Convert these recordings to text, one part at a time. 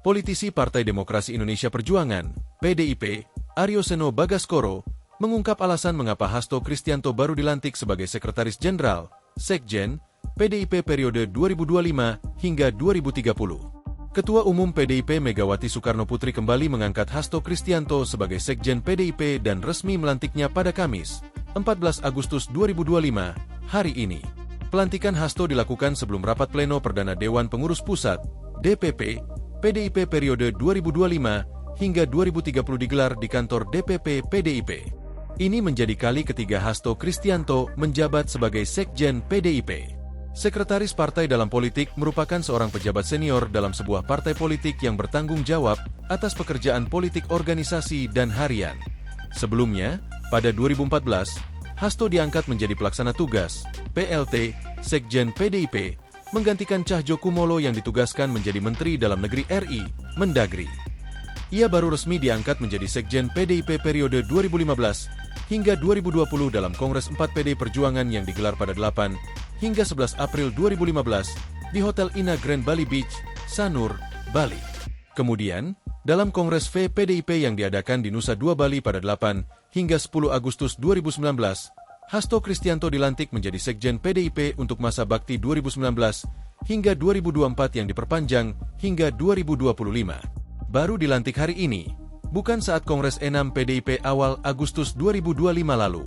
Politisi Partai Demokrasi Indonesia Perjuangan, PDIP, Aryo Seno Bagaskoro, mengungkap alasan mengapa Hasto Kristianto baru dilantik sebagai Sekretaris Jenderal, Sekjen, PDIP periode 2025 hingga 2030. Ketua Umum PDIP Megawati Soekarnoputri kembali mengangkat Hasto Kristianto sebagai Sekjen PDIP dan resmi melantiknya pada Kamis, 14 Agustus 2025, hari ini. Pelantikan Hasto dilakukan sebelum rapat pleno Perdana Dewan Pengurus Pusat, DPP, PDIP periode 2025 hingga 2030 digelar di kantor DPP PDIP. Ini menjadi kali ketiga Hasto Kristianto menjabat sebagai Sekjen PDIP. Sekretaris partai dalam politik merupakan seorang pejabat senior dalam sebuah partai politik yang bertanggung jawab atas pekerjaan politik organisasi dan harian. Sebelumnya, pada 2014, Hasto diangkat menjadi pelaksana tugas, PLT, Sekjen PDIP, menggantikan Cahjo Kumolo yang ditugaskan menjadi Menteri Dalam Negeri RI, Mendagri. Ia baru resmi diangkat menjadi Sekjen PDIP periode 2015 hingga 2020 dalam Kongres 4 PD Perjuangan yang digelar pada 8 hingga 11 April 2015 di Hotel Ina Grand Bali Beach, Sanur, Bali. Kemudian, dalam Kongres V PDIP yang diadakan di Nusa Dua Bali pada 8 hingga 10 Agustus 2019, Hasto Kristianto dilantik menjadi Sekjen PDIP untuk masa bakti 2019 hingga 2024 yang diperpanjang hingga 2025. Baru dilantik hari ini, bukan saat Kongres 6 PDIP awal Agustus 2025 lalu.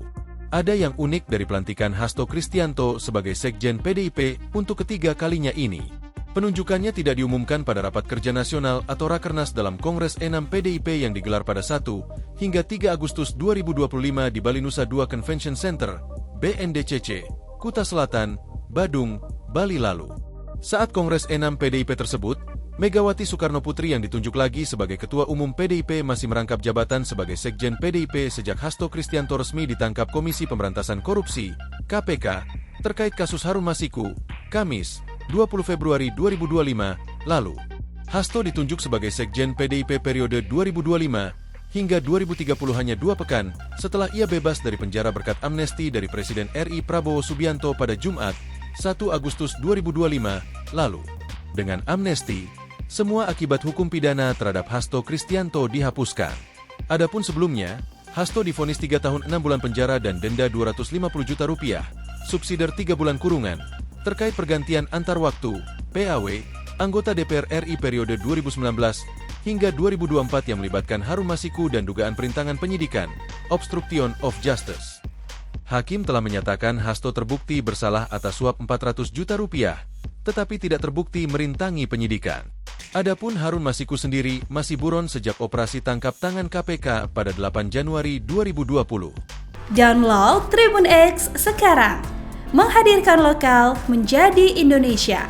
Ada yang unik dari pelantikan Hasto Kristianto sebagai Sekjen PDIP untuk ketiga kalinya ini. Penunjukannya tidak diumumkan pada Rapat Kerja Nasional atau Rakernas dalam Kongres 6 PDIP yang digelar pada 1 hingga 3 Agustus 2025 di Bali Nusa Dua Convention Center, BNDCC, Kuta Selatan, Badung, Bali lalu. Saat Kongres 6 PDIP tersebut, Megawati Soekarnoputri yang ditunjuk lagi sebagai Ketua Umum PDIP masih merangkap jabatan sebagai Sekjen PDIP sejak Hasto Kristianto resmi ditangkap Komisi Pemberantasan Korupsi, KPK, terkait kasus Harun Masiku, Kamis, 20 Februari 2025, lalu. Hasto ditunjuk sebagai Sekjen PDIP periode 2025 hingga 2030 hanya 2 pekan setelah ia bebas dari penjara berkat amnesti dari Presiden RI Prabowo Subianto pada Jumat, 1 Agustus 2025, lalu. Dengan amnesti, semua akibat hukum pidana terhadap Hasto Kristianto dihapuskan. Adapun sebelumnya, Hasto divonis 3 tahun 6 bulan penjara dan denda Rp250 juta, subsidiar 3 bulan kurungan, terkait pergantian antar waktu, PAW, anggota DPR RI periode 2019 hingga 2024 yang melibatkan Harun Masiku dan dugaan perintangan penyidikan, obstruction of justice. Hakim telah menyatakan Hasto terbukti bersalah atas suap Rp400 juta, tetapi tidak terbukti merintangi penyidikan. Adapun Harun Masiku sendiri masih buron sejak operasi tangkap tangan KPK pada 8 Januari 2020. Download Tribun X sekarang. Menghadirkan lokal menjadi Indonesia.